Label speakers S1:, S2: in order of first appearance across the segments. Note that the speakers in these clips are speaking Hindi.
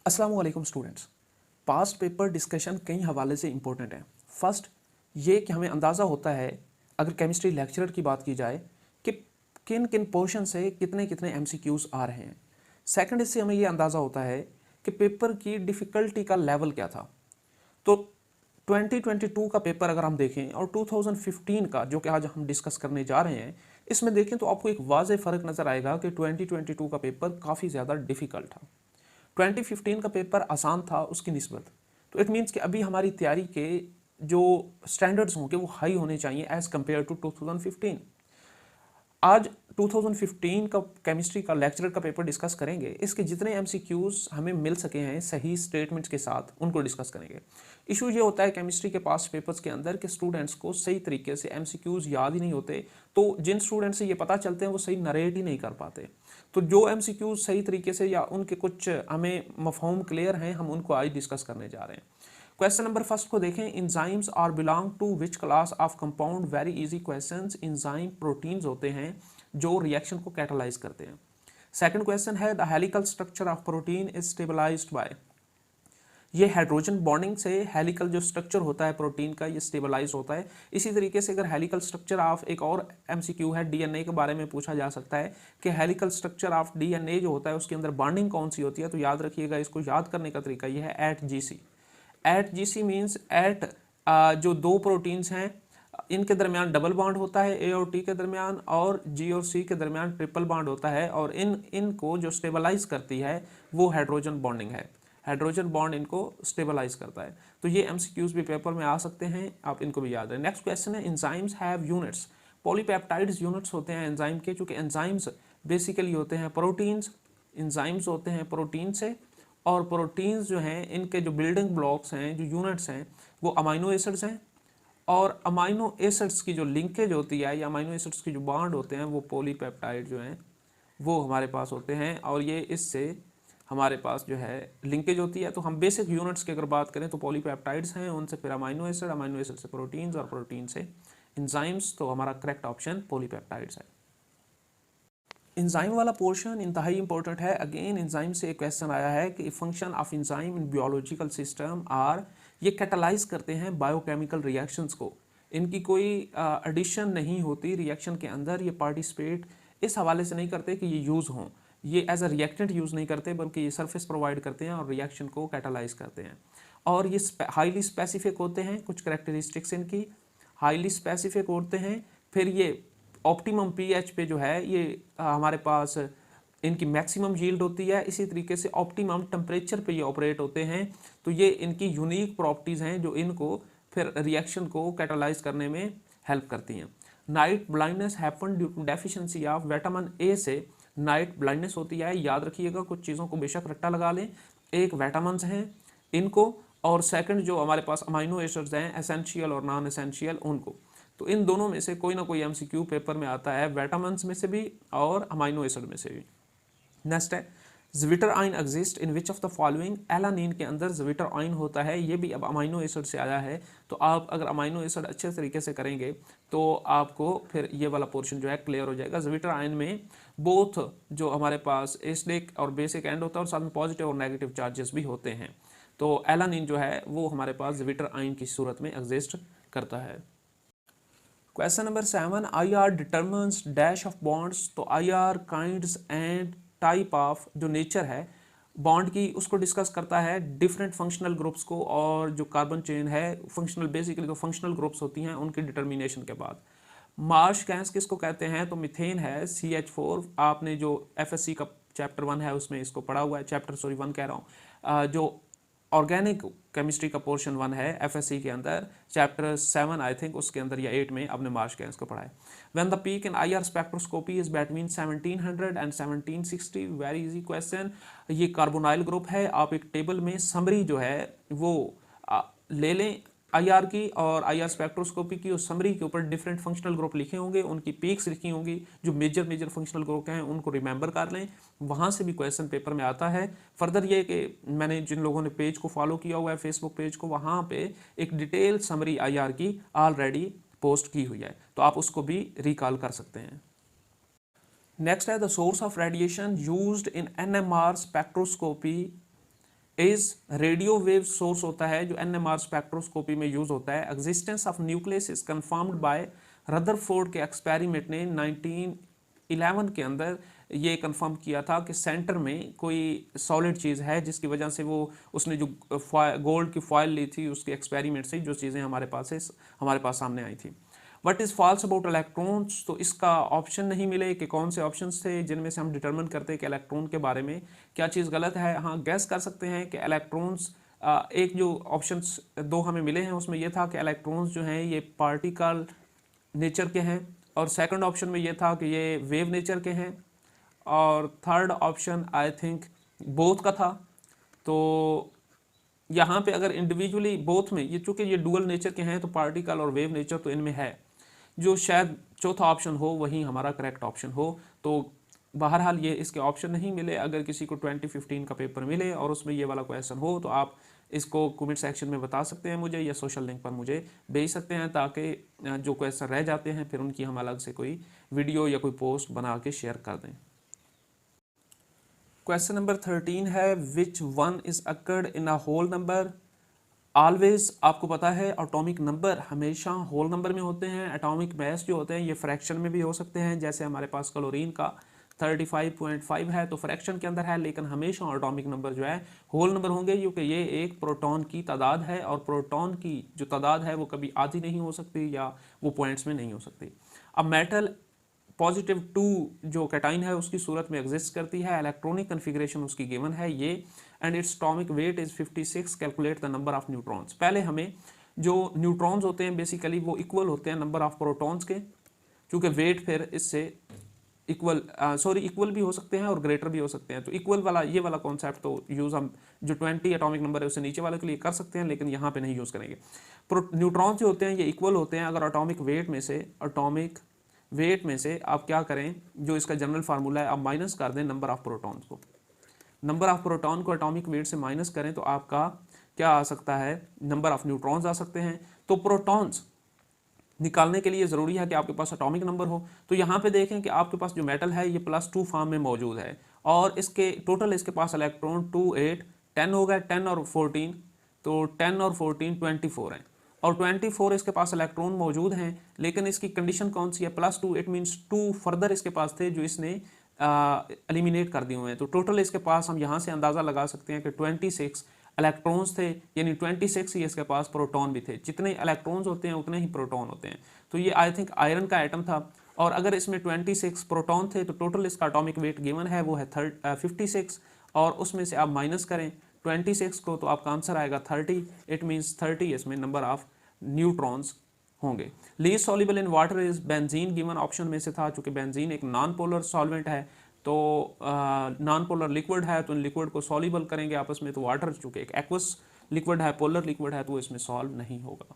S1: अस्सलाम वालेकुम स्टूडेंट्स। पास्ट पेपर डिस्कशन कई हवाले से इम्पोर्टेंट है। फर्स्ट ये कि हमें अंदाज़ा होता है, अगर केमिस्ट्री लेक्चरर की बात की जाए, कि किन किन पोर्शन से कितने कितने एमसीक्यूज़ आ रहे हैं। सेकंड, इससे हमें ये अंदाज़ा होता है कि पेपर की डिफ़िकल्टी का लेवल क्या था। तो 2022 का पेपर अगर हम देखें और 2015 का जो कि आज हम डिस्कस करने जा रहे हैं, इसमें देखें तो आपको एक वाज़ेह फ़र्क नज़र आएगा कि 2022 का पेपर काफ़ी ज़्यादा डिफ़िकल्ट था। 2015 का पेपर आसान था उसकी निस्बत। तो इट मीन्स कि अभी हमारी तैयारी के जो स्टैंडर्ड्स होंगे वो हाई होने चाहिए एज़ कम्पेयर टू 2015। आज 2015 का केमिस्ट्री का लेक्चरर का पेपर डिस्कस करेंगे। इसके जितने एमसीक्यूज़ हमें मिल सके हैं सही स्टेटमेंट्स के साथ, उनको डिस्कस करेंगे। इशू ये होता है केमिस्ट्री के पास पेपर्स के अंदर कि स्टूडेंट्स को सही तरीके से एमसीक्यूज़ याद ही नहीं होते। तो जिन स्टूडेंट्स से ये पता चलते हैं वो सही नरेट ही नहीं कर पाते। तो जो एमसीक्यूज़ सही तरीके से या उनके कुछ हमें मफहूम क्लियर हैं, हम उनको आज डिस्कस करने जा रहे हैं। क्वेश्चन नंबर फर्स्ट को देखें। Enzymes are belong to which class of compound. Very easy questions. Enzyme proteins होते हैं जो रिएक्शन को कैटालाइज करते हैं। सेकंड क्वेश्चन है the helical structure of protein is stabilised by. ये हाइड्रोजन बॉन्डिंग से हेलिकल जो स्ट्रक्चर होता है प्रोटीन का, ये स्टेबलाइज होता है। इसी तरीके से अगर हेलिकल स्ट्रक्चर ऑफ, एक और एमसीक्यू है डीएनए के बारे में पूछा जा सकता है कि हेलिकल स्ट्रक्चर ऑफ डीएनए जो होता है उसके अंदर बॉन्डिंग कौन सी होती है। तो याद रखिएगा, इसको याद करने का तरीका ये है AT GC. AT GC means AT जो दो प्रोटीन्स हैं इनके दरमियान डबल बॉन्ड होता है ए और टी के दरमियान, और जी और सी के दरमियान ट्रिपल बॉन्ड होता है, और इनको जो स्टेबलाइज करती है वो हाइड्रोजन बॉन्डिंग है। हाइड्रोजन बॉन्ड इनको स्टेबलाइज करता है। तो ये एमसीक्यूज भी पेपर में आ सकते हैं, आप इनको भी याद रखें। नेक्स्ट क्वेश्चन है enzymes have units. Polypeptides units होते हैं एंजाइम के, चूंकि एंजाइम्स बेसिकली होते हैं प्रोटीन्स। एंजाइम्स होते हैं प्रोटीन से, और प्रोटीन्स जो हैं इनके जो बिल्डिंग ब्लॉक्स हैं, जो यूनिट्स हैं, वो अमाइनो एसिड्स हैं। और अमाइनो एसिड्स की जो लिंकेज होती है या अमाइनो एसिड्स की जो बॉन्ड होते हैं वो पॉलीपेप्टाइड जो हैं वो हमारे पास होते हैं, और ये इससे हमारे पास जो है लिंकेज होती है। तो हम बेसिक यूनिट्स की अगर बात करें तो पॉलीपेप्टाइड्स हैं, उनसे फिर अमाइनो एसिड, अमाइनो एसिड से प्रोटीन्स, और प्रोटीन से एंजाइम्स। तो हमारा करेक्ट ऑप्शन पॉलीपेप्टाइड्स है। इंजाइम वाला पोर्शन इंतहाई इंपॉर्टेंट है। अगेन इंजाइम से एक क्वेश्चन आया है कि function of enzyme in biological system are. ये कैटालाइज करते हैं बायोकेमिकल रिएक्शंस को। इनकी कोई एडिशन नहीं होती रिएक्शन के अंदर, ये पार्टिसिपेट इस हवाले से नहीं करते कि ये यूज़ हों, ये एज अ रिएक्टेंट यूज़ नहीं करते, बल्कि ये सरफेस प्रोवाइड करते हैं और रिएक्शन को कैटालाइज करते हैं। और ये हाईली स्पेसिफिक होते हैं, कुछ करेक्टरिस्टिक्स इनकी हाईली स्पेसिफिक होते हैं। फिर ये ऑप्टिमम पीएच पे जो है ये हमारे पास इनकी मैक्सिमम यील्ड होती है। इसी तरीके से ऑप्टिमम टेम्परेचर पे ये ऑपरेट होते हैं। तो ये इनकी यूनिक प्रॉपर्टीज़ हैं जो इनको फिर रिएक्शन को कैटालाइज करने में हेल्प करती हैं। Night blindness happen due to deficiency of vitamin A से नाइट ब्लाइंडनेस होती है। याद रखिएगा, कुछ चीज़ों को बेशक रट्टा लगा लें। एक विटामिन्स हैं इनको, और सेकंड जो हमारे पास अमाइनो एसिड्स हैं एसेंशियल और नॉन एसेंशियल, उनको। तो इन दोनों में से कोई ना कोई एमसीक्यू पेपर में आता है, विटामिन्स में से भी और अमाइनो एसिड में से भी। नेक्स्ट है ज़्विटर आइन exist in which of the following. Alanine के अंदर ज़्विटर आइन होता है, ये भी अब अमाइनो एसिड से आया है। तो आप अगर अमाइनो एसिड अच्छे तरीके से करेंगे तो आपको फिर ये वाला पोर्शन जो है क्लियर हो जाएगा। ज़्विटर आइन में बोथ जो हमारे पास एसिडिक और बेसिक एंड होता है और साथ में पॉजिटिव और नेगेटिव चार्जेस भी होते हैं। तो एलानिन जो है वो हमारे पास ज़्विटर आइन की सूरत में एग्जिस्ट करता है। Question number 7, I R determines dash of bonds. तो I R kinds and type of जो नेचर है बॉन्ड की उसको डिस्कस करता है, डिफरेंट फंक्शनल ग्रुप्स को, और जो कार्बन चेन है फंक्शनल, बेसिकली तो फंक्शनल ग्रुप्स होती हैं उनकी डिटर्मिनेशन के बाद। मार्श गैस किसको कहते हैं, तो मिथेन है CH4। आपने जो FSC का चैप्टर 1 है उसमें इसको पढ़ा हुआ है, चैप्टर 1 कह रहा हूँ, जो ऑर्गेनिक केमिस्ट्री का पोर्शन 1 है FSC के अंदर, चैप्टर 7 आई थिंक उसके अंदर या 8 में आपने मार्श गैस को पढ़ा है। When the peak in IR spectroscopy is between 1700 and 1760। Very easy question. ये कार्बोनाइल ग्रुप है। आप एक टेबल में समरी जो है वो ले लें IR की और IR स्पेक्ट्रोस्कोपी की, उस समरी के ऊपर डिफरेंट फंक्शनल ग्रुप लिखे होंगे, उनकी पीक्स लिखी होंगी, जो मेजर फंक्शनल ग्रुप हैं उनको रिमेंबर कर लें, वहाँ से भी क्वेश्चन पेपर में आता है। फर्दर ये कि मैंने जिन लोगों ने पेज को फॉलो किया हुआ है फेसबुक पेज को, वहाँ पे एक डिटेल समरी IR की ऑलरेडी पोस्ट की हुई है, तो आप उसको भी रिकॉल कर सकते हैं। नेक्स्ट है the source of radiation used in NMR spectroscopy is radio wave source होता है जो NMR स्पेक्ट्रोस्कोपी में यूज होता है। Existence of nucleus is confirmed by Rutherford के एक्सपेरिमेंट ने 1911 के अंदर ये कंफर्म किया था कि सेंटर में कोई सॉलिड चीज़ है, जिसकी वजह से वो उसने जो गोल्ड की फॉयल ली थी उसके एक्सपेरिमेंट से जो चीज़ें हमारे पास सामने आई थी। What is false about electrons, तो इसका ऑप्शन नहीं मिले कि कौन से ऑप्शंस थे जिनमें से हम डिटरमिन करते हैं कि इलेक्ट्रॉन के बारे में क्या चीज़ गलत है। हाँ, गैस कर सकते हैं कि इलेक्ट्रॉन्स, एक जो ऑप्शंस दो हमें मिले हैं उसमें यह था कि इलेक्ट्रॉन्स जो हैं ये पार्टिकल नेचर के हैं, और सेकंड ऑप्शन में ये था कि ये वेव नेचर के हैं, और third option I think both का था। तो यहाँ पे अगर इंडिविजुअली बोथ में ये, चूंकि ये डुअल नेचर के हैं तो पार्टिकल और वेव नेचर तो इनमें है, जो शायद चौथा ऑप्शन हो वही हमारा करेक्ट ऑप्शन हो। तो बहरहाल ये इसके ऑप्शन नहीं मिले। अगर किसी को 2015 का पेपर मिले और उसमें ये वाला क्वेश्चन हो तो आप इसको कमेंट सेक्शन में बता सकते हैं मुझे, या सोशल लिंक पर मुझे भेज सकते हैं, ताकि जो क्वेश्चन रह जाते हैं फिर उनकी हम अलग से कोई वीडियो या कोई पोस्ट बना के शेयर कर दें। क्वेश्चन नंबर 13 है, which one is occurred in a whole number. Always आपको पता है एटॉमिक नंबर हमेशा होल नंबर में होते हैं। एटॉमिक मास जो होते हैं ये फ्रैक्शन में भी हो सकते हैं, जैसे हमारे पास क्लोरीन का 35.5 है तो फ्रैक्शन के अंदर है, लेकिन हमेशा एटॉमिक नंबर जो है होल नंबर होंगे, क्योंकि ये एक प्रोटॉन की तादाद है, और प्रोटॉन की जो तादाद है वो कभी आधी नहीं हो सकती या वो पॉइंट्स में नहीं हो सकती। अब मेटल +2 जो कैटाइन है उसकी सूरत में एग्जिस्ट करती है, इलेक्ट्रॉनिक कन्फिग्रेशन उसकी गिवन है ये, and its atomic weight is 56। Calculate the number of neutrons. पहले हमें जो न्यूट्रॉन्स होते हैं बेसिकली वो इक्वल होते हैं नंबर ऑफ प्रोटॉन्स के, क्योंकि वेट फिर इससे इक्वल भी हो सकते हैं और ग्रेटर भी हो सकते हैं। तो इक्वल वाला ये वाला कॉन्सेप्ट तो यूज़ हम जो 20 एटॉमिक नंबर है उससे नीचे वाले के लिए कर सकते हैं, लेकिन यहाँ पे नहीं यूज़ करेंगे। न्यूट्रॉन्स जो होते हैं ये इक्वल होते हैं अगर एटॉमिक वेट में से आप क्या करें, जो इसका जनरल फार्मूला है आप माइनस कर दें नंबर ऑफ प्रोटॉन्स को। नंबर ऑफ प्रोटॉन को एटॉमिक वेट से माइनस करें तो आपका क्या आ सकता है, नंबर ऑफ न्यूट्रॉन्स आ सकते हैं। तो प्रोटॉन्स निकालने के लिए ज़रूरी है कि आपके पास एटॉमिक नंबर हो। तो यहाँ पे देखें कि आपके पास जो मेटल है ये +2 फॉर्म में मौजूद है, और इसके टोटल इसके पास इलेक्ट्रॉन 2 8 10 हो गए, 10 और 14, तो 10 और 14 24 हैं, और 24 इसके पास इलेक्ट्रॉन मौजूद हैं, लेकिन इसकी कंडीशन कौन सी है, +2, इट मीन्स 2 फर्दर इसके पास थे जो इसने एलिमिनेट कर दिए हुए हैं। तो टोटल इसके पास हम यहाँ से अंदाज़ा लगा सकते हैं कि 26 इलेक्ट्रॉन्स थे, यानी 26 ही इसके पास प्रोटॉन भी थे। जितने इलेक्ट्रॉन्स होते हैं उतने ही प्रोटॉन होते हैं। तो ये आई थिंक आयरन का एटम था, और अगर इसमें 26 प्रोटॉन थे तो टोटल इसका एटॉमिक वेट गिवन है वो है 56, और उसमें से आप माइनस करें 26 को तो आपका आंसर आएगा 30। इट मीन्स 30 इसमें नंबर ऑफ न्यूट्रॉन्स होंगे। Least soluble in water is benzene, given option में से था, चूंकि बेंजीन एक नॉन पोलर सॉल्वेंट है, तो नॉन पोलर लिक्विड है, तो इन लिक्विड को सॉल्युबल करेंगे आपस में, तो वाटर चूंकि एक एक्वस लिक्विड है, पोलर लिक्विड है, तो इसमें सॉल्व नहीं होगा।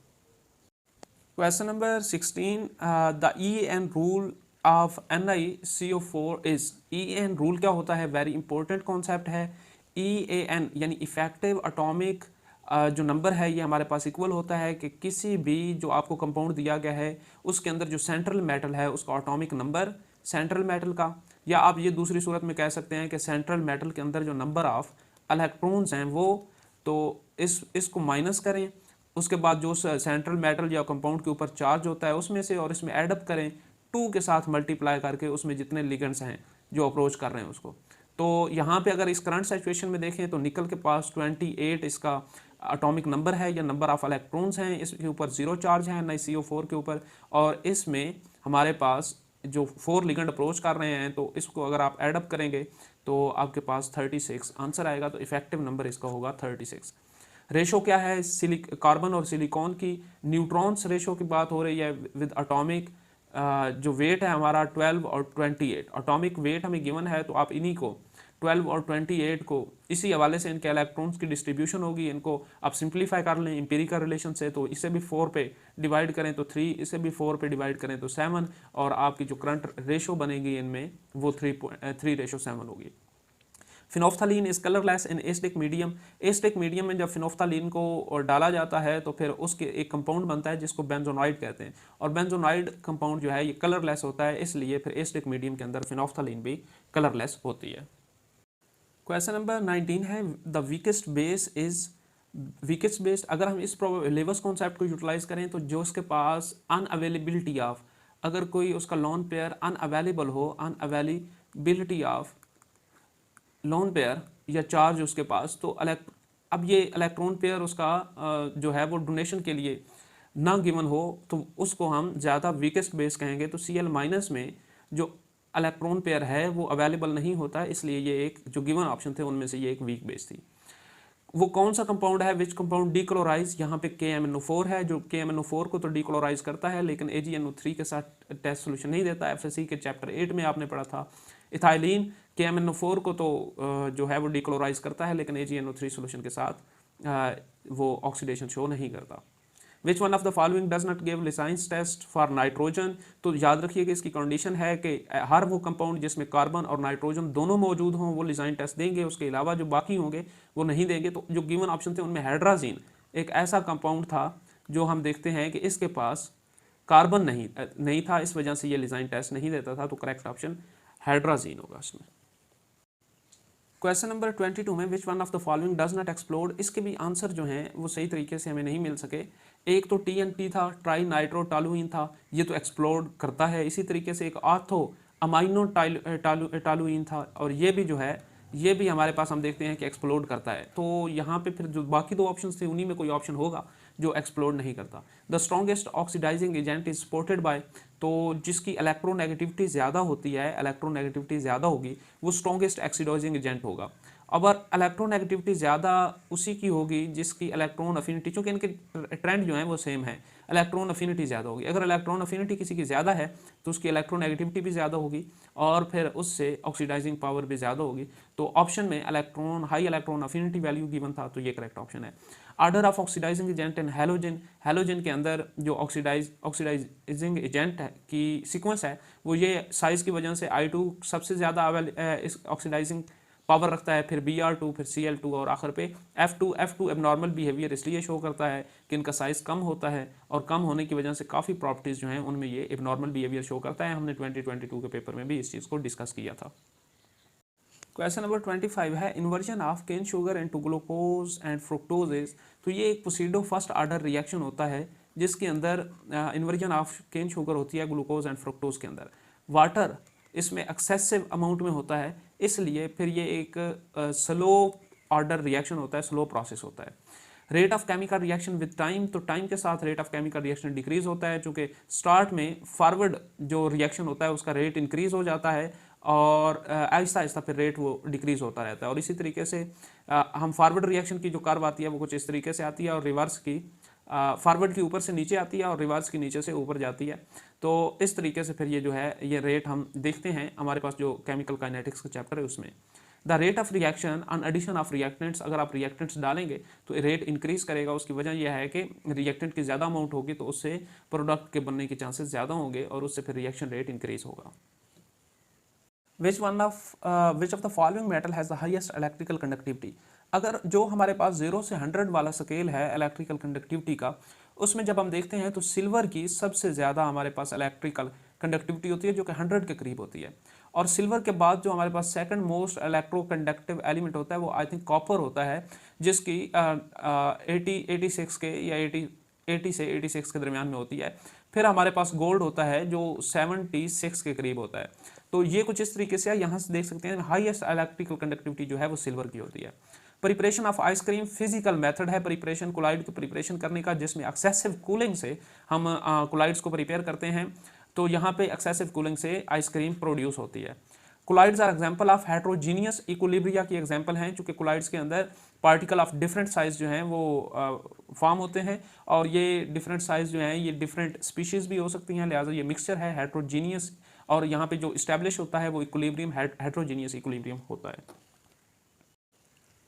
S1: Question number 16, the EN rule of NiCO4 is. EN rule क्या होता है, वेरी इंपॉर्टेंट कॉन्सेप्ट है। EAN यानी इफेक्टिव एटॉमिक जो नंबर है ये हमारे पास इक्वल होता है कि किसी भी जो आपको कंपाउंड दिया गया है उसके अंदर जो सेंट्रल मेटल है उसका एटॉमिक नंबर सेंट्रल मेटल का, या आप ये दूसरी सूरत में कह सकते हैं कि सेंट्रल मेटल के अंदर जो नंबर ऑफ इलेक्ट्रॉन्स हैं वो, तो इसको माइनस करें, उसके बाद जो सेंट्रल मेटल या कंपाउंड के ऊपर चार्ज होता है उसमें से, और इसमें एडअप करें 2 के साथ मल्टीप्लाई करके उसमें जितने लिगेंड्स हैं जो अप्रोच कर रहे हैं उसको। तो यहाँ पे अगर इस करंट सिचुएशन में देखें तो निकल के पास 28 इसका एटॉमिक नंबर है या नंबर ऑफ इलेक्ट्रॉन्स हैं, इसके ऊपर 0 चार्ज है NiCO4 के ऊपर, और इसमें हमारे पास जो 4 लिगेंड अप्रोच कर रहे हैं, तो इसको अगर आप एडअप करेंगे तो आपके पास 36 आंसर आएगा। तो इफेक्टिव नंबर इसका होगा 36। रेशो क्या है, कार्बन और सिलिकॉन की न्यूट्रॉन्स रेशो की बात हो रही है विद एटॉमिक जो वेट है हमारा 12 और 28। एटॉमिक वेट हमें गिवन है, तो आप इन्हीं को 12 और 28 को इसी हवाले से इनके इलेक्ट्रॉन्स की डिस्ट्रीब्यूशन होगी, इनको आप सिंप्लीफाई कर लें इंपेरिकल रिलेशन से, तो इसे भी 4 पे डिवाइड करें तो 3, इसे भी 4 पे डिवाइड करें तो 7, और आपकी जो करंट रेशो बनेगी इनमें वो 3:7 होगी। Phenolphthalein is colourless in acidic medium. Acidic medium में जब फिनोफ्थलीन को डाला जाता है तो फिर उसके एक कंपाउंड बनता है जिसको बेंजोनाइड कहते हैं, और बेंजोनाइड कंपाउंड जो है ये कलरलेस होता है, इसलिए फिर एसिडिक मीडियम के अंदर फिनोफ्थलीन भी कलरलेस होती है। क्वेश्चन नंबर 19 है the weakest base is weakest base. अगर हम इस लेवर्स कॉन्सेप्ट को यूटिलाइज करें तो जो उसके पास अनअवेलेबिलिटी ऑफ, अगर कोई उसका लोन पेयर अनअवेलेबल हो, अनअवेलेबिलिटी ऑफ लोन पेयर या चार्ज उसके पास, तो अब ये इलेक्ट्रॉन पेयर उसका जो है वो डोनेशन के लिए ना गिवन हो तो उसको हम ज़्यादा वीकेस्ट बेस कहेंगे। तो Cl माइनस में जो इलेक्ट्रॉन पेयर है वो अवेलेबल नहीं होता, इसलिए ये एक जो गिवन ऑप्शन थे उनमें से ये एक वीक बेस थी। वो कौन सा कंपाउंड है, विच कंपाउंड डीक्लोराइज, यहाँ पे KMnO4 है जो KMnO4 को तो डीक्लोराइज करता है लेकिन AgNO3 के साथ टेस्ट सोल्यूशन नहीं देता। FSC के चैप्टर 8 में आपने पढ़ा था। इथाइलिन KMnO4 को तो जो है वो डीक्लोराइज करता है लेकिन AgNO3 सोल्यूशन के साथ वो ऑक्सीडेशन शो नहीं करता। Which one of the following does not give Lassaigne's test for nitrogen. तो याद रखिए कि इसकी कंडीशन है कि हर वो कंपाउंड जिसमें कार्बन और नाइट्रोजन दोनों मौजूद हों वो लिसाइन टेस्ट देंगे, उसके अलावा जो बाकी होंगे वो नहीं देंगे। तो जो गिवन ऑप्शन थे उनमें हाइड्राजीन एक ऐसा कंपाउंड था जो हम देखते हैं कि इसके पास कार्बन नहीं था, इस वजह से ये लिसाइन टेस्ट नहीं देता था। तो करेक्ट ऑप्शन हाइड्राजीन होगा इसमें। क्वेश्चन नंबर 22 में विच one of the following does not explode, इसके भी आंसर जो हैं वो सही तरीके से हमें नहीं मिल सके। एक तो TNT था, ट्राई नाइट्रोटॉलुइन था, ये तो एक्सप्लोड करता है। इसी तरीके से एक आर्थो अमाइनो टॉलुइन था और ये भी जो है ये भी हमारे पास हम देखते हैं कि एक्सप्लोड करता है। तो यहाँ पे फिर जो बाकी दो ऑप्शन थे उन्हीं में कोई ऑप्शन होगा जो एक्सप्लोड नहीं करता। The strongest oxidising agent is supported by, तो जिसकी इलेक्ट्रोनेगेटिविटी ज़्यादा होती है, इलेक्ट्रोनेगेटिविटी ज़्यादा होगी वो स्ट्रॉन्गेस्ट ऑक्सीडाइजिंग एजेंट होगा। अगर इलेक्ट्रोनेगेटिविटी ज़्यादा उसी की होगी जिसकी इलेक्ट्रॉन अफिनिटी, चूँकि इनके ट्रेंड जो है वो सेम है, इलेक्ट्रॉन अफिनिटी ज़्यादा होगी। अगर इलेक्ट्रॉन अफिनिटी किसी की ज़्यादा है तो उसकी इलेक्ट्रोनेगेटिविटी भी ज़्यादा होगी और फिर उससे ऑक्सीडाइजिंग पावर भी ज़्यादा होगी। तो ऑप्शन में high electron affinity value given था, तो ये करेक्ट ऑप्शन है। Order of oxidising agent in halogen के अंदर जो ऑक्सीडाइजिंग एजेंट की सीक्वेंस है वो ये साइज़ की वजह से I2 सबसे ज़्यादा इस ऑक्सीडाइजिंग पावर रखता है, फिर Br2, फिर Cl2 और आखिर पे F2 एबनॉर्मल बिहेवियर इसलिए शो करता है कि इनका साइज़ कम होता है और कम होने की वजह से काफ़ी प्रॉपर्टीज़ जो हैं उनमें ये एबनॉर्मल बिहेवियर शो करता है। हमने 2022 के पेपर में भी इस चीज़ को डिस्कस किया था। क्वेश्चन नंबर 25 है inversion of cane sugar into glucose and fructoses. तो ये एक प्रोसीडो फर्स्ट आर्डर रिएक्शन होता है जिसके अंदर इन्वर्जन ऑफ केन शुगर होती है ग्लूकोज एंड फ्रुक्टोज के अंदर। वाटर इसमें एक्सेसिव अमाउंट में होता है, इसलिए फिर ये एक स्लो ऑर्डर रिएक्शन होता है, स्लो प्रोसेस होता है। Rate of chemical reaction with time, तो टाइम के साथ rate of chemical reaction decrease होता है, चूँकि स्टार्ट में फॉरवर्ड जो रिएक्शन होता है उसका रेट इंक्रीज हो जाता है और आहिस्ता आहिस्ता फिर रेट वो डिक्रीज होता रहता है। और इसी तरीके से हम फॉरवर्ड रिएक्शन की जो कर्व आती है वो कुछ इस तरीके से आती है और रिवर्स की फॉरवर्ड की ऊपर से नीचे आती है और रिवर्स की नीचे से ऊपर जाती है। तो इस तरीके से फिर ये जो है ये रेट हम देखते हैं हमारे पास जो केमिकल काइनेटिक्स का चैप्टर है उसमें। The rate of reaction on addition of reactants, अगर आप रिएक्टेंट्स डालेंगे तो रेट इंक्रीज करेगा। उसकी वजह यह है कि रिएक्टेंट की ज़्यादा अमाउंट होगी तो उससे प्रोडक्ट के बनने के चांसेस ज़्यादा होंगे और उससे फिर रिएक्शन रेट इंक्रीज होगा। Which of the following metal has the highest electrical conductivity. अगर जो हमारे पास 0 से 100 वाला स्केल है इलेक्ट्रिकल कंडक्टिविटी का, उसमें जब हम देखते हैं तो सिल्वर की सबसे ज़्यादा हमारे पास इलेक्ट्रिकल कंडक्टिविटी होती है जो कि 100 के करीब होती है। और सिल्वर के बाद जो हमारे पास second most electro conductive element होता है वो आई थिंक कॉपर होता है, जिसकी 86 के या 80 से 86 के दरमियान में होती है। फिर हमारे पास गोल्ड होता है जो 76 के करीब होता है। तो ये कुछ इस तरीके से यहाँ से देख सकते हैं हाईएस्ट इलेक्ट्रिकल कंडक्टिविटी जो है वो सिल्वर की होती है। Preparation of ice cream physical method है प्रिपरेशन कोलाइड को प्रिपरेशन करने का, जिसमें एक्सेसिव कूलिंग से हम कोलाइड्स को प्रिपेयर करते हैं। तो यहाँ पे एक्सेसिव कूलिंग से आइसक्रीम प्रोड्यूस होती है। Colloids are example of heterogeneous equilibria की एग्जांपल हैं, चूँकि कोलाइड्स के अंदर पार्टिकल ऑफ डिफरेंट साइज जो हैं वो फॉर्म होते हैं और ये डिफरेंट साइज जो हैं ये डिफरेंट स्पीशीज़ भी हो सकती हैं, लिहाजा ये मिक्सचर है हेट्रोजीनियस। और यहाँ पे जो इस्टेब्लिश होता है वो इक्विलिब्रियम हेट्रोजीनियस इक्विलिब्रियम होता है।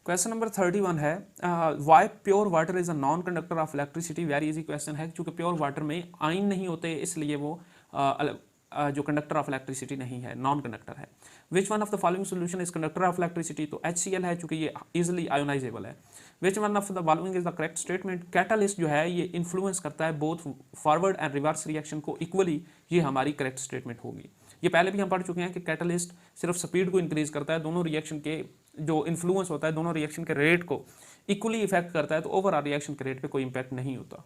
S1: क्वेश्चन नंबर 31 है why pure water is a non conductor of electricity. Very easy question है, क्योंकि प्योर वाटर में आयन नहीं होते इसलिए वो जो कंडक्टर ऑफ इलेक्ट्रिसिटी नहीं है, नॉन कंडक्टर है। Which one of the following solution is conductor of electricity, तो HCl है चूंकि ये इजिली आयोनाइजेबल है। Which one of the following is the correct statement, catalyst जो है ये इन्फ्लुएंस करता है both forward and reverse reaction को इक्वली, ये हमारी करेक्ट स्टेटमेंट होगी। ये पहले भी हम पढ़ चुके हैं कि कैटलिस्ट सिर्फ स्पीड को इंक्रीज करता है, दोनों रिएक्शन के जो इन्फ्लुएंस होता है दोनों रिएक्शन के रेट को इक्वली इफेक्ट करता है, तो ओवरऑल रिएक्शन के रेट पे कोई इम्पैक्ट नहीं होता।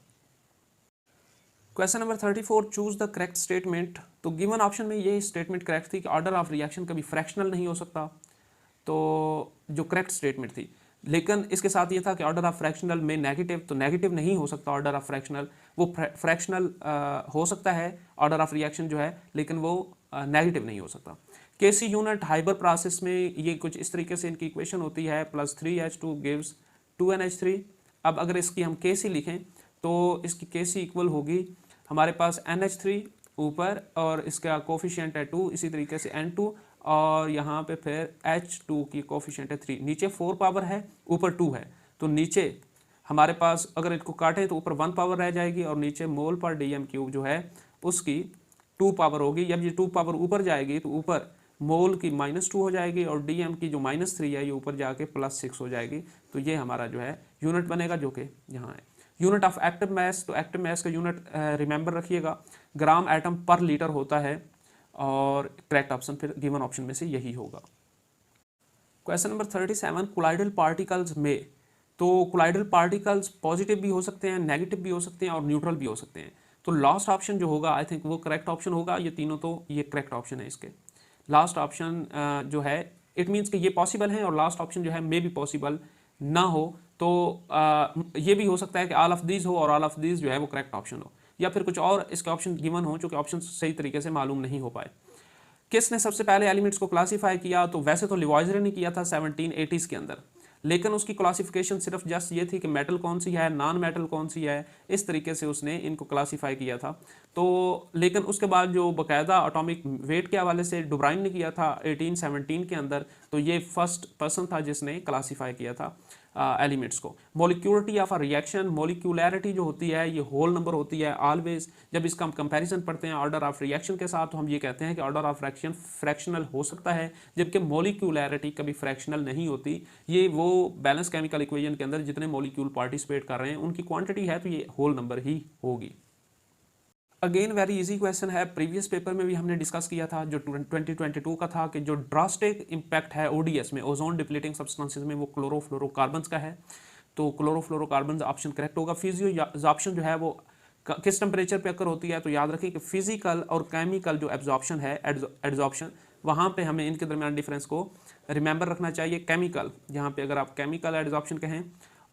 S1: Question number 34, choose the correct statement. तो गिवन ऑप्शन में ये स्टेटमेंट करेक्ट थी कि ऑर्डर ऑफ रिएक्शन कभी फ्रैक्शनल नहीं हो सकता, तो जो करेक्ट स्टेटमेंट थी। लेकिन इसके साथ ये था कि ऑर्डर ऑफ फ्रैक्शनल में नेगेटिव, तो नेगेटिव नहीं हो सकता ऑर्डर ऑफ फ्रैक्शनल, वो फ्रैक्शनल हो सकता है ऑर्डर ऑफ रिएक्शन जो है, लेकिन वो नेगेटिव नहीं हो सकता। केसी यूनिट हाइबर प्रोसेस में ये कुछ इस तरीके से इनकी इक्वेशन होती है, +3H2 गिव्स 2NH3। अब अगर इसकी हम केसी लिखें तो इसकी केसी इक्वल होगी हमारे पास NH3 ऊपर और इसका कोफिशिएंट है 2, इसी तरीके से N2 और यहाँ पे फिर H2 की कोफिशिएंट है 3, नीचे 4 पावर है ऊपर 2 है, तो नीचे हमारे पास अगर इसको काटें तो ऊपर 1 पावर रह जाएगी और नीचे मोल पर DM³ जो है उसकी 2 पावर होगी। जब ये 2 पावर ऊपर जाएगी तो ऊपर मोल की -2 हो जाएगी और DM की जो -3 है ये ऊपर जाके +6 हो जाएगी। तो ये हमारा जो है यूनिट बनेगा जो कि यहाँ है। यूनिट ऑफ एक्टिव मैस, तो एक्टिव मैस का यूनिट रिमेंबर रखिएगा ग्राम एटम पर लीटर होता है और करेक्ट ऑप्शन फिर गिवन ऑप्शन में से यही होगा। क्वेश्चन नंबर 37, कोलाइडल पार्टिकल्स में, तो कोलाइडल पार्टिकल्स पॉजिटिव भी हो सकते हैं, नेगेटिव भी हो सकते हैं और न्यूट्रल भी हो सकते हैं। तो लास्ट ऑप्शन जो होगा आई थिंक वो करेक्ट ऑप्शन होगा। ये तीनों तो ये करेक्ट ऑप्शन है इसके। लास्ट ऑप्शन जो है इट मीन्स कि ये पॉसिबल है और लास्ट ऑप्शन जो है मे भी पॉसिबल ना हो, तो ये भी हो सकता है कि ऑल ऑफ दीज हो और ऑल ऑफ दीज जो है वो करेक्ट ऑप्शन हो, या फिर कुछ और इसके ऑप्शन गिवन हो जो कि ऑप्शन सही तरीके से मालूम नहीं हो पाए। किसने सबसे पहले एलिमेंट्स को क्लासीफाई किया? तो वैसे तो लिवॉइजर ने किया था 1780s के अंदर, लेकिन उसकी क्लासिफिकेशन सिर्फ जस्ट ये थी कि मेटल कौन सी है, नॉन मेटल कौन सी है, इस तरीके से उसने इनको क्लासीफाई किया था। तो लेकिन उसके बाद जो बाकायदा एटॉमिक वेट के हवाले से डुब्राइन ने किया था 1817 के अंदर, तो ये फर्स्ट पर्सन था जिसने क्लासीफाई किया था एलिमेंट्स को। मॉलिक्यूलरिटी ऑफ अ रिएक्शन, मॉलिक्यूलैरिटी जो होती है ये होल नंबर होती है ऑलवेज। जब इसका हम कंपैरिजन पढ़ते हैं ऑर्डर ऑफ रिएक्शन के साथ, तो हम ये कहते हैं कि ऑर्डर ऑफ रिएक्शन फ्रैक्शनल हो सकता है, जबकि मॉलिक्यूलैरिटी कभी फ्रैक्शनल नहीं होती। ये वो बैलेंस केमिकल इक्वेशन के अंदर जितने मॉलिक्यूल पार्टिसिपेट कर रहे हैं उनकी क्वांटिटी है, तो ये होल नंबर ही होगी। अगेन वेरी इजी क्वेश्चन है, प्रीवियस पेपर में भी हमने डिस्कस किया था जो 2022 का था कि जो ड्रास्टिक इम्पैक्ट है ODS में, ओजोन डिप्लीटिंग सब्सटेंसेस में, वो क्लोरोफ्लोरोकार्बन्स का है। तो क्लोरोफ्लोरोकार्बन्स ऑप्शन करेक्ट होगा। फिजियोएब्जॉर्प्शन जो है वो किस टेम्परेचर पे अकर होती है? तो याद रखें कि फिजिकल और केमिकल जो एब्जॉर्प्शन है, एड्जॉर्प्शन, वहाँ पे हमें इनके दरमियान डिफरेंस को रिमेंबर रखना चाहिए। केमिकल, यहाँ पे अगर आप केमिकल एड्जॉर्प्शन कहें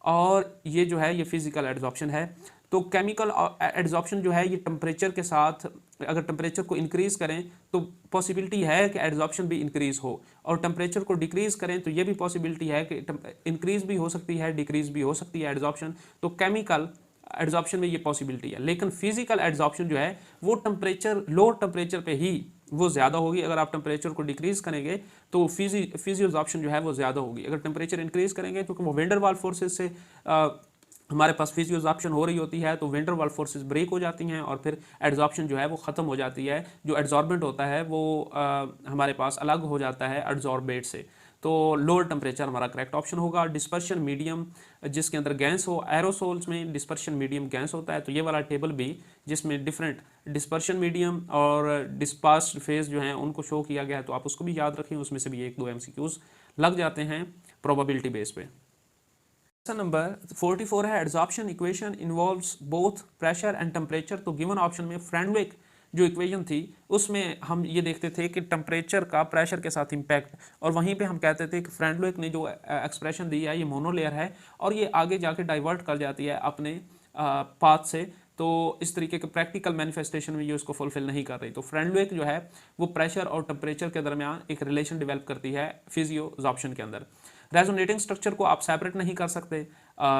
S1: और ये जो है ये फिजिकल एड्जॉर्प्शन है। तो केमिकल एड्जॉर्प्शन जो है ये टेम्परेचर के साथ, अगर टेम्परेचर को इंक्रीज़ करें तो पॉसिबिलिटी है कि एड्जॉर्प्शन भी इंक्रीज़ हो, और टेम्परेचर को डिक्रीज़ करें तो ये भी पॉसिबिलिटी है कि इंक्रीज़ भी हो सकती है, डिक्रीज़ भी हो सकती है एड्जॉर्प्शन। तो केमिकल एड्जॉर्प्शन में ये पॉसिबिलिटी है, लेकिन फिजिकल एड्जॉर्प्शन जो है वो टेम्परेचर, लोअर टेम्परेचर पे ही वो ज़्यादा होगी। अगर आप टेम्परेचर को डिक्रीज़ करेंगे तो फिजियोएब्जॉर्प्शन जो है वो ज़्यादा होगी। अगर टेम्परेचर इंक्रीज़ करेंगे क्योंकि वो वेंडर वाल फोर्सेस से हमारे पास फिजियोएब्जॉर्प्शन हो रही होती है, तो वेंडर वाल फोर्सेस ब्रेक हो जाती हैं और फिर एड्जॉर्प्शन जो है वो ख़त्म हो जाती है। जो एड्जॉर्बेंट होता है वो हमारे पास अलग हो जाता है एड्जॉर्बेट से। तो लोअर टेम्परेचर हमारा करेक्ट ऑप्शन होगा। डिस्पर्शन मीडियम जिसके अंदर गैस हो, एरोसोल्स में डिस्पर्शन मीडियम गैस होता है, तो ये वाला टेबल भी जिसमें डिफरेंट डिस्पर्शन मीडियम और डिस्पर्स्ड फेज जो हैं उनको शो किया गया है, तो आप उसको भी याद रखें, उसमें से भी 1-2 MCQs लग जाते हैं प्रोबेबिलिटी बेस पे। क्वेश्चन नंबर 44 है, adsorption equation involves both pressure and temperature. तो गिवन ऑप्शन में फ्रेंडविक जो इक्वेशन थी उसमें हम ये देखते थे कि टेम्परेचर का प्रेशर के साथ इम्पैक्ट, और वहीं पे हम कहते थे कि फ्रेंडविक ने जो एक्सप्रेशन दी है ये मोनोलेयर है और ये आगे जाके डाइवर्ट कर जाती है अपने पाथ से, तो इस तरीके के प्रैक्टिकल मैनिफेस्टेशन में ये उसको फुलफिल नहीं कर रही। तो फ्रेंडविक जो है वो प्रेशर और टेम्परेचर के दरमियान एक रिलेशन डेवलप करती है फिजियोएब्जॉर्प्शन के अंदर। रेजोनेटिंग स्ट्रक्चर को आप सेपरेट नहीं कर सकते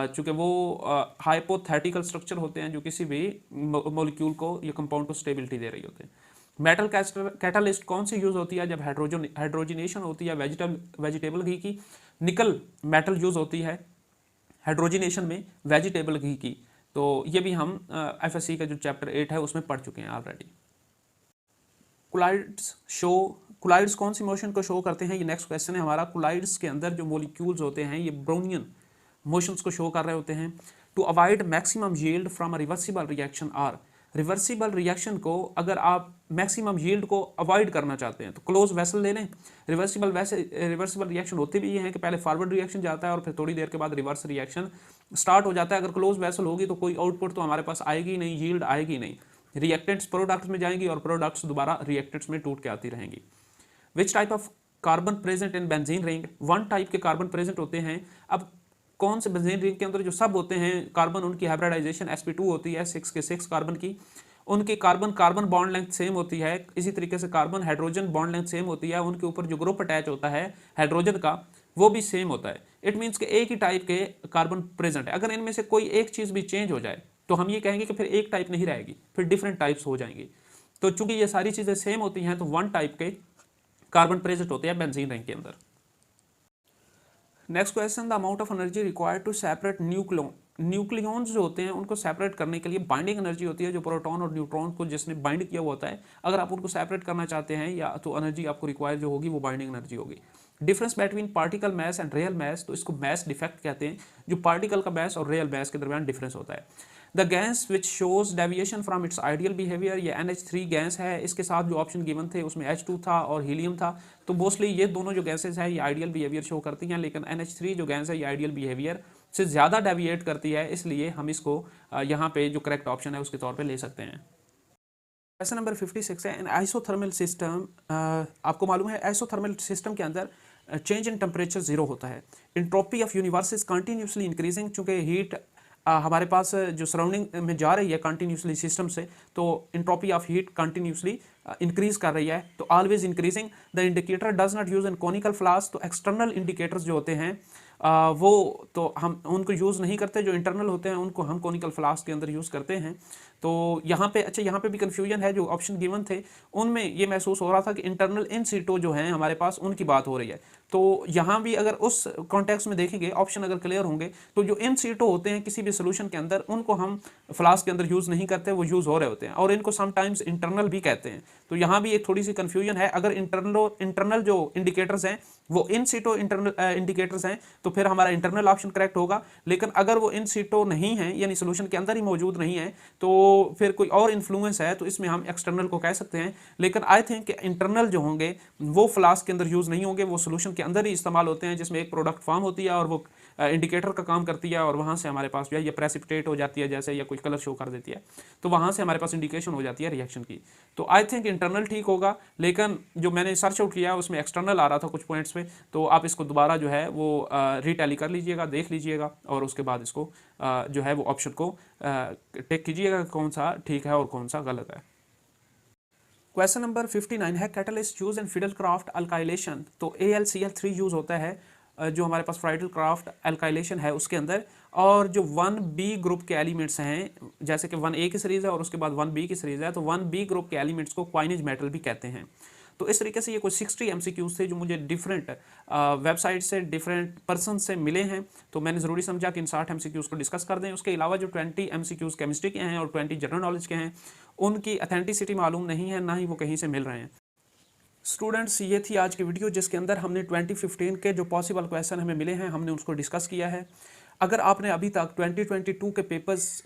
S1: चूँकि वो हाइपोथेटिकल स्ट्रक्चर होते हैं जो किसी भी मॉलिक्यूल को या कंपाउंड को स्टेबिलिटी दे रही होते हैं। मेटल कैटालिस्ट कौन सी यूज़ होती है जब हाइड्रोजनेशन होती है वेजिटेबल घी की? निकल मेटल यूज़ होती है हाइड्रोजनेशन में वेजिटेबल घी की। तो ये भी हम FSC का जो चैप्टर 8 है उसमें पढ़ चुके हैं ऑलरेडी। कोलाइड्स कौन सी मोशन को शो करते हैं? ये नेक्स्ट क्वेश्चन है हमारा। कोलाइड्स के अंदर जो मॉलिक्यूल्स होते हैं ये ब्रोनियन मोशंस को शो कर रहे होते हैं। To avoid maximum yield from a reversible reaction are, reversible reaction को अगर आप मैक्सिमम यील्ड को अवॉइड करना चाहते हैं तो क्लोज वेसल ले लें। रिवर्सिबल रिएक्शन होते भी ये हैं कि पहले फॉरवर्ड रिएक्शन जाता है और फिर थोड़ी देर के बाद रिवर्स रिएक्शन स्टार्ट हो जाता है। अगर क्लोज वेसल होगी तो कोई आउटपुट तो हमारे पास आएगी नहीं, यील्ड आएगी नहीं, रिएक्टेंट्स प्रोडक्ट्स में जाएंगी और प्रोडक्ट्स दोबारा रिएक्टेंट्स में टूट के आती रहेंगी। Which type of carbon present in benzene ring, one type के कार्बन प्रेजेंट होते हैं। अब कौन से बेंजीन रिंग के अंदर जो सब होते हैं कार्बन, उनकी हाइब्रिडाइजेशन sp2 होती है 6 के 6 कार्बन की, उनकी कार्बन बॉन्ड लेंथ सेम होती है। इसी तरीके से carbon hydrogen bond length same होती है, उनके ऊपर जो ग्रुप अटैच होता है हाइड्रोजन का वो भी सेम होता है। इट मीन्स कि एक ही टाइप के कार्बन प्रेजेंट है। अगर इनमें से कोई एक चीज़ भी चेंज हो जाए तो हम ये कहेंगे कि फिर एक टाइप नहीं रहेगी, फिर डिफरेंट टाइप्स हो जाएंगी। तो चूंकि ये सारी चीज़ें सेम होती हैं तो वन टाइप के कार्बन प्रेजेंट होते हैं बेंजीन रिंग के अंदर। Next question, the amount of energy required to separate nucleons जो होते हैं उनको सेपरेट करने के लिए बाइंडिंग एनर्जी होती है, जो प्रोटॉन और न्यूट्रॉन को जिसने बाइंड किया हुआ होता है, अगर आप उनको सेपरेट करना चाहते हैं या तो एनर्जी आपको रिक्वायर जो होगी वो बाइंडिंग एनर्जी होगी। Difference between particle mass and real mass, तो इसको मैस डिफेक्ट कहते हैं, जो पार्टिकल का मैस और रियल मैस के दरमियान डिफरेंस होता है। The gas which shows deviation from its ideal behaviour, ये NH3 गैस है। इसके साथ जो ऑप्शन गिवन थे उसमें H2 था और हीलियम था। तो मोस्टली ये दोनों जो गैसेज है ये आइडियल बिहेवियर शो करती हैं, लेकिन NH3 जो गैस है ये आइडियल बिहेवियर से ज़्यादा डेविएट करती है, इसलिए हम इसको यहाँ पे जो करेक्ट ऑप्शन है उसके तौर पे ले सकते हैं। क्वेश्चन नंबर 56 है, इन आइसोथर्मल सिस्टम, आपको मालूम है आइसोथर्मल सिस्टम के अंदर चेंज इन टेम्परेचर जीरो होता है। Entropy of universe is continuously increasing, चूँकि हीट हमारे पास जो सराउंडिंग में जा रही है कंटिन्यूसली सिस्टम से, तो entropy of heat continuously increase कर रही है, तो always increasing. The indicator does not use in conical flask, तो एक्सटर्नल इंडिकेटर्स जो होते हैं वो तो हम उनको यूज़ नहीं करते, जो इंटरनल होते हैं उनको हम कॉनिकल फ्लास्क के अंदर यूज़ करते हैं। तो यहाँ पे अच्छा यहाँ पे भी कन्फ्यूजन है, जो ऑप्शन गिवन थे उनमें ये महसूस हो रहा था कि इंटरनल इन सीटो जो हैं हमारे पास उनकी बात हो रही है। तो यहाँ भी अगर उस कॉन्टेक्स्ट में देखेंगे, ऑप्शन अगर क्लियर होंगे तो जो इन सीटो होते हैं किसी भी सोल्यूशन के अंदर उनको हम फ्लास्क के अंदर यूज़ नहीं करते, वो यूज़ हो रहे होते हैं और इनको समटाइम्स इंटरनल भी कहते हैं। तो यहाँ भी एक थोड़ी सी कन्फ्यूजन है। अगर इंटरनल जो इंडिकेटर्स हैं वो इन सीटो इंटरनल इंडिकेटर्स हैं तो फिर हमारा इंटरनल ऑप्शन करेक्ट होगा, लेकिन अगर वो इन सीटो नहीं है यानी सोल्यूशन के अंदर ही मौजूद नहीं है तो फिर कोई और इन्फ्लुएंस है तो इसमें हम एक्सटर्नल को कह सकते हैं। लेकिन आई थिंक इंटरनल जो होंगे वो फ्लास्क के अंदर यूज़ नहीं होंगे, वो सोल्यूशन के अंदर ही इस्तेमाल होते हैं जिसमें एक प्रोडक्ट फॉर्म होती है और वो इंडिकेटर का काम करती है और वहाँ से हमारे पास जो है ये प्रेसिपिटेट हो जाती है जैसे, या कोई कलर शो कर देती है, तो वहाँ से हमारे पास इंडिकेशन हो जाती है रिएक्शन की। तो आई थिंक इंटरनल ठीक होगा, लेकिन जो मैंने सर्च आउट किया उसमें एक्सटर्नल आ रहा था कुछ पॉइंट्स पे, तो आप इसको दोबारा जो है वो रीटैली कर लीजिएगा, देख लीजिएगा और उसके बाद इसको जो है वो ऑप्शन को टेक कीजिएगा कौन सा ठीक है और कौन सा गलत है। क्वेश्चन नंबर 59 है, catalyst use in fiddle craft alkylation, तो AlCl3 यूज होता है जो हमारे पास फ्राइडल क्राफ्ट एल्काइलेशन है उसके अंदर, और जो 1B ग्रुप के एलिमेंट्स हैं जैसे कि 1A की सीरीज़ है और उसके बाद 1B की सीरीज़ है, तो 1B ग्रुप के एलिमेंट्स को क्वाइनेज मेटल भी कहते हैं। तो इस तरीके से ये कुछ 60 MCQs थे जो मुझे डिफरेंट वेबसाइट से डिफरेंट पर्सन से मिले हैं, तो मैंने ज़रूरी समझा कि इन 60 MCQs को डिस्कस कर दें। उसके अलावा जो 20 MCQs केमिस्ट्री के हैं और 20 जनरल नॉलेज के हैं उनकी अथेंटिसिटी मालूम नहीं है, ना ही वो कहीं से मिल रहे हैं। स्टूडेंट्स, ये थी आज की वीडियो जिसके अंदर हमने 2015 के जो पॉसिबल क्वेश्चन हमें मिले हैं हमने उसको डिस्कस किया है। अगर आपने अभी तक 2022 के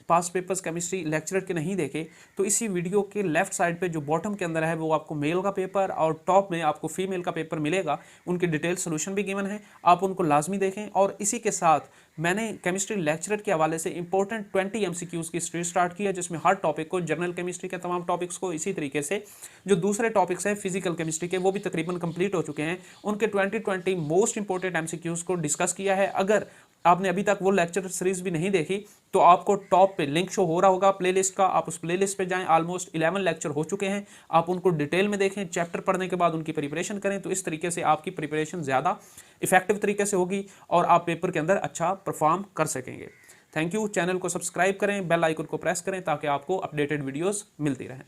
S1: पास्ट पेपर्स केमिस्ट्री लेक्चरर के नहीं देखे तो इसी वीडियो के लेफ्ट साइड पे जो बॉटम के अंदर है वो आपको मेल का पेपर और टॉप में आपको फीमेल का पेपर मिलेगा, उनके डिटेल सोल्यूशन भी गिवन है, आप उनको लाजमी देखें। और इसी के साथ मैंने केमिस्ट्री लेक्चरर के हवाले से इंपॉर्टेंट 20 MCQs की सीरीज स्टार्ट की है जिसमें हर टॉपिक को, जनरल केमिस्ट्री के तमाम टॉपिक्स को, इसी तरीके से जो दूसरे टॉपिक्स हैं फिजिकल केमिस्ट्री के वो भी तकरीबन कंप्लीट हो चुके हैं, उनके 2020 मोस्ट इंपॉर्टेंट MCQs को डिस्कस किया है। अगर आपने अभी तक वो लेक्चर सीरीज भी नहीं देखी तो आपको टॉप पे लिंक शो हो रहा होगा प्लेलिस्ट का, आप उस प्लेलिस्ट पे जाएं, ऑलमोस्ट 11 लेक्चर हो चुके हैं, आप उनको डिटेल में देखें, चैप्टर पढ़ने के बाद उनकी प्रिपरेशन करें, तो इस तरीके से आपकी प्रिपरेशन ज़्यादा इफेक्टिव तरीके से होगी और आप पेपर के अंदर अच्छा परफॉर्म कर सकेंगे। Thank you. चैनल को सब्सक्राइब करें, बेल आइकन को प्रेस करें ताकि आपको अपडेटेड वीडियोज़ मिलती रहें।